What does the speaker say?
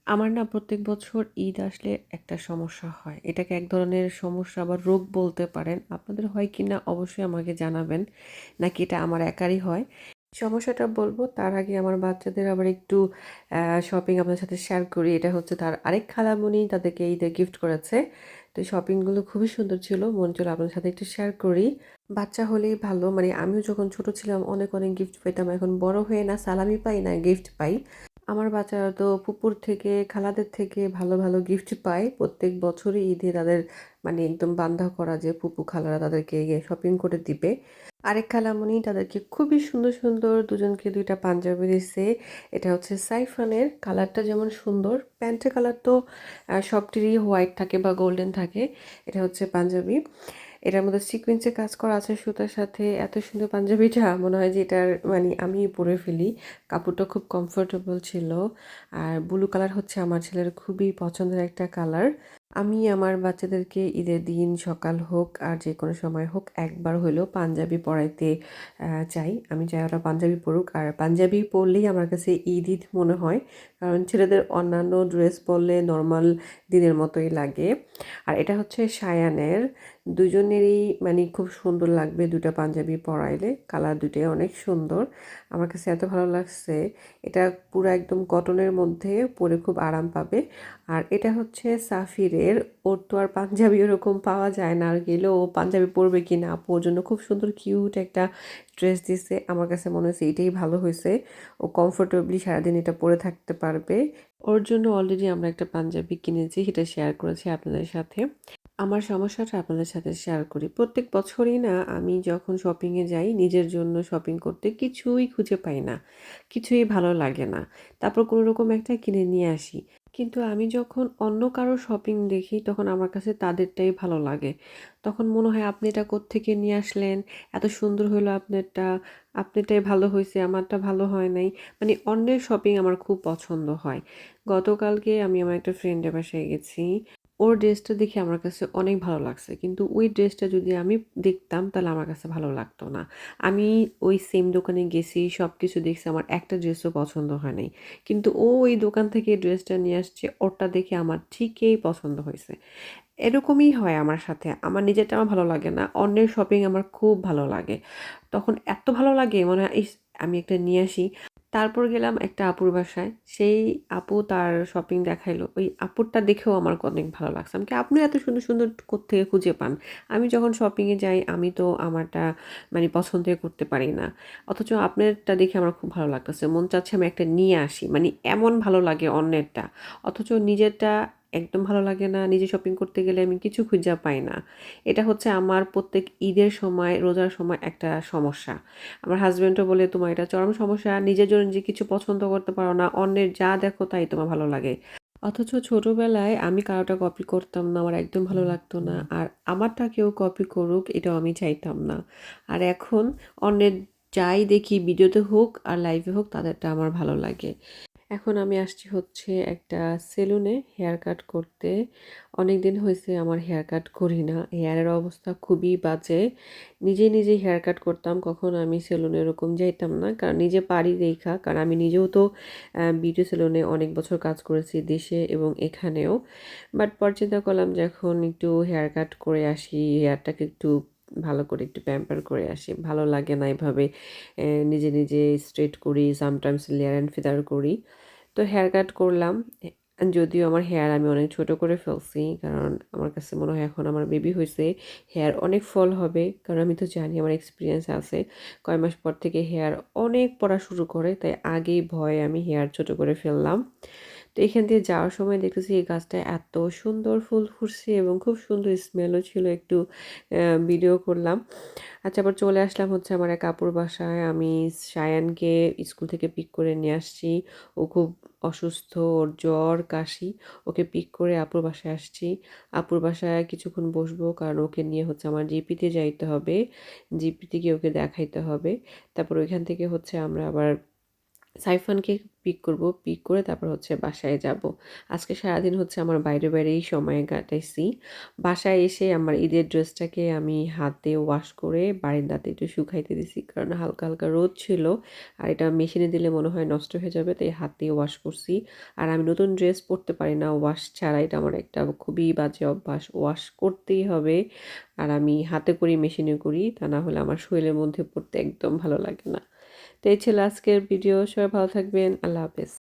আমার না প্রত্যেক বছর ঈদ আসলে একটা সমস্যা হয়। এটাকে এক ধরনের সমস্যা বা রোগ বলতে পারেন। আপনাদের হয় কিনা অবশ্যই আমাকে জানাবেন। নাকি এটা আমার একারই হয়? সমস্যাটা বলবো তার আগে আমার বাচ্চাদের আবার একটু শপিং আপনার সাথে শেয়ার করি। এটা হচ্ছে তার আরেক খালামণি তাদেরকে ঈদে গিফট করেছে। তো এই শপিংগুলো খুবই সুন্দর ছিল। মন চাইলো আপনার সাথে একটু শেয়ার করি। বাচ্চা হলেই ভালো। মানে আমিও যখন ছোট ছিলাম অনেক গিফট পেতাম। এখন বড় হয়ে না সালামি পাই না গিফট পাই। আমার বাচ্চারা তো ফুপুর থেকে খালাদের থেকে ভালো গিফট পায় প্রত্যেক বছরই ঈদে তাদের মানে একদম বান্ধা করা যে ফুপু খালারা তাদেরকে শপিং করে দিবে। আরেক খালামণি তাদেরকে খুবই সুন্দর দুজনকে দুইটা পাঞ্জাবি দিছে। এটা হচ্ছে সাইফানের কালারটা যেমন সুন্দর, প্যান্টের কালার তো সবটিরই হোয়াইট থাকে বা গোল্ডেন থাকে। এটা হচ্ছে পাঞ্জাবি, এটার মধ্যে সিকোয়েন্সে কাজ করা আছে সুতার সাথে। এত সুন্দর পাঞ্জাবিটা মনে হয় যে এটার মানে আমি পরে ফেলি। কাপড়টা খুব কমফোর্টেবল ছিল। আর ব্লু কালার হচ্ছে আমার ছেলের খুবই পছন্দের একটা কালার। আমি আমার বাচ্চাদেরকে ঈদের দিন সকাল হোক আর যে কোনো সময় হোক একবার হলেও পাঞ্জাবি পরাইতে চাই। আমি চাই ওরা পাঞ্জাবি পরুক, আর পাঞ্জাবি পরলেই আমার কাছে ঈদ মনে হয়। কারণ ছেলেদের অন্যান্য ড্রেস পরলে নর্মাল দিনের মতোই লাগে। আর এটা হচ্ছে সায়ানের, দুজনেরই মানে খুব সুন্দর লাগবে দুটা পাঞ্জাবি পরাইলে। কালার দুটোই অনেক সুন্দর, আমার কাছে এত ভালো লাগছে। এটা পুরো একদম কটনের মধ্যে পরে খুব আরাম পাবে। আর এটা হচ্ছে সাফিরের, ওর তো আর পাঞ্জাবি ওরকম পাওয়া যায় না, আর গেলেও ও পাঞ্জাবি পরবে কি না, আপু ওর জন্য খুব সুন্দর কিউট একটা ড্রেস দিছে। আমার কাছে মনে হয়েছে এটাই ভালো হয়েছে, ও কমফোর্টেবলি সারাদিন এটা পরে থাকতে পারবে। ওর জন্য অলরেডি আমরা একটা পাঞ্জাবি কিনেছি, সেটা শেয়ার করেছি আপনাদের সাথে। আমার সমস্যাটা আপনাদের সাথে শেয়ার করি। প্রত্যেক বছরই না আমি যখন শপিংয়ে যাই নিজের জন্য শপিং করতে কিছুই খুঁজে পাই না। কিছুই ভালো লাগে না। তারপর কোনোরকম একটা কিনে নিয়ে আসি। কিন্তু আমি যখন অন্য কারো শপিং দেখি তখন আমার কাছে তাদেরটাই ভালো লাগে। তখন মনে হয় আপনি এটা কোত্থেকে নিয়ে আসলেন? এত সুন্দর হইলো আপনারটা, আপনারটাই ভালো হইছে, আমারটা ভালো হয় নাই। মানে অন্যের শপিং আমার খুব পছন্দ হয়। গতকালকে আমি আমার একটা ফ্রেন্ডের বাসায় গেছি। ওর ড্রেসটা দেখে আমার কাছে অনেক ভালো লাগছে। কিন্তু ওই ড্রেসটা যদি আমি দেখতাম তাহলে আমার কাছে ভালো লাগতো না। আমি ওই সেম দোকানে গেছি, সবকিছু দেখছি, আমার একটা ড্রেসও পছন্দ হয় নাই। কিন্তু ও ওই দোকান থেকে ড্রেসটা নিয়ে আসছে, ওরটা দেখে আমার ঠিকই পছন্দ হয়েছে। এরকমই হয় আমার সাথে। আমার নিজেরটা আমার ভালো লাগে না, অন্যের শপিং আমার খুব ভালো লাগে। তখন এত ভালো লাগে মনে হয় ইস! আমি একটা নিয়ে আসি। তারপর গেলাম একটা আপুর বাসায়। সেই আপু তার শপিং দেখাইলো। ওই আপুরটা দেখেও আমার অনেক ভালো লাগছে। আমি কি আপনিও এত সুন্দর কোত্থেকে খুঁজে পান? আমি যখন শপিংয়ে যাই আমি তো আমারটা মানে পছন্দই করতে পারি না। অথচ আপনারটা দেখে আমার খুব ভালো লাগতেছে। মন চাচ্ছে আমি একটা নিয়ে আসি। মানে এমন ভালো লাগে অন্যেরটা। অথচ নিজেরটা একদম ভালো লাগে না। নিজে শপিং করতে গেলে আমি কিছু খুঁজা পাই না। এটা হচ্ছে আমার প্রত্যেক ঈদের সময়, রোজার সময় একটা সমস্যা। আমার হাসব্যান্ডও বলে, "তোমার এটা চরম সমস্যা। নিজের জন্য যে কিছু পছন্দ করতে পারো না, অন্যের যা দেখো তাই তোমার ভালো লাগে।" অথচ ছোটবেলায় আমি কারোটা কপি করতাম না, আমার একদম ভালো লাগতো না। আর আমারটা কেউ কপি করুক এটাও আমি চাইতাম না। আর এখন অন্যের যাই দেখি ভিডিওতে হোক আর লাইভে হোক তাদেরটা আমার ভালো লাগে। এখন আমি আসছি হচ্ছে একটা সেলুনে হেয়ার কাট করতে। অনেকদিন হয়েছে আমার হেয়ার কাট করি না। হেয়ারের অবস্থা খুবই বাজে। নিজে হেয়ার কাট করতাম। কখনো আমি সেলুনে এরকম যাইতাম না। কারণ নিজে পারি দেইখা। কারণ আমি নিজেও তো বিউটি সেলুনে অনেক বছর কাজ করেছি দেশে এবং এখানেও। বাট পরে চিন্তা করলাম যে এখন একটু হেয়ার কাট করে আসি। হেয়ারটাকে একটু ভালো করে একটু প্যাম্পার করে আসি। ভালো লাগে না এভাবে নিজে স্ট্রেট করি, সামটাইমস লেয়ার অ্যান্ড ফিদার করি। তো হেয়ার কাট করলাম। যদিও আমার হেয়ার আমি অনেক ছোট করে ফেলছি। কারণ আমার কাছে মনে হয় এখন আমার বেবি হইছে। হেয়ার অনেক ফল হবে। কারণ আমি তো জানি আমার এক্সপেরিয়েন্স আছে। কয় মাস পর থেকে হেয়ার অনেক পড়া শুরু করে। তাই আগেই ভয়ে আমি হেয়ার ছোট করে ফেললাম। তো এখান দিয়ে যাওয়ার সময় দেখতেছি এই গাছটায় এত সুন্দর ফুল ফুটছে এবং খুব সুন্দর স্মেলও ছিল। একটু ভিডিও করলাম। আচ্ছা, আবার চলে আসলাম হচ্ছে আমার এক আপুর বাসায়। আমি সায়ানকে স্কুল থেকে পিক করে নিয়ে আসছি। ও খুব অসুস্থ, ওর জ্বর, কাশি। ওকে পিক করে আপুর বাসায় আসছি। আপুর বাসায় কিছুক্ষণ বসবো কারণ ওকে নিয়ে হচ্ছে আমার জিপিতে যাইতে হবে। জিপিতে গিয়ে ওকে দেখাইতে হবে। তারপর ওইখান থেকে হচ্ছে আমরা আবার সাইফানকে পিক করব, পিক করে তারপর হচ্ছে বাসায় যাব। আজকে সারাদিন হচ্ছে আমার বাইরেই সময় কাটাইছি। বাসায় এসে আমার ঈদের ড্রেসটাকে আমি হাতে ওয়াশ করে বারান্দাতে একটু শুকাইতে দিছি। কারণ হালকা, হালকা রোদ ছিল। আর এটা মেশিনে দিলে মনে হয় নষ্ট হয়ে যাবে, তাই হাত দিয়ে ওয়াশ করছি। আর আমি নতুন ড্রেস পরতে পারি না ওয়াশ ছাড়া, এটা আমার একটা খুবই বাজে অভ্যাস। ওয়াশ করতেই হবে। আর আমি হাতে করি, মেশিনে করি, তা না হলে আমার শরীরের মধ্যে পরতে একদম ভালো লাগে না। তো এই ছিল আজকের ভিডিও। সবাই ভালো থাকবেন। আল্লাহ হাফেজ।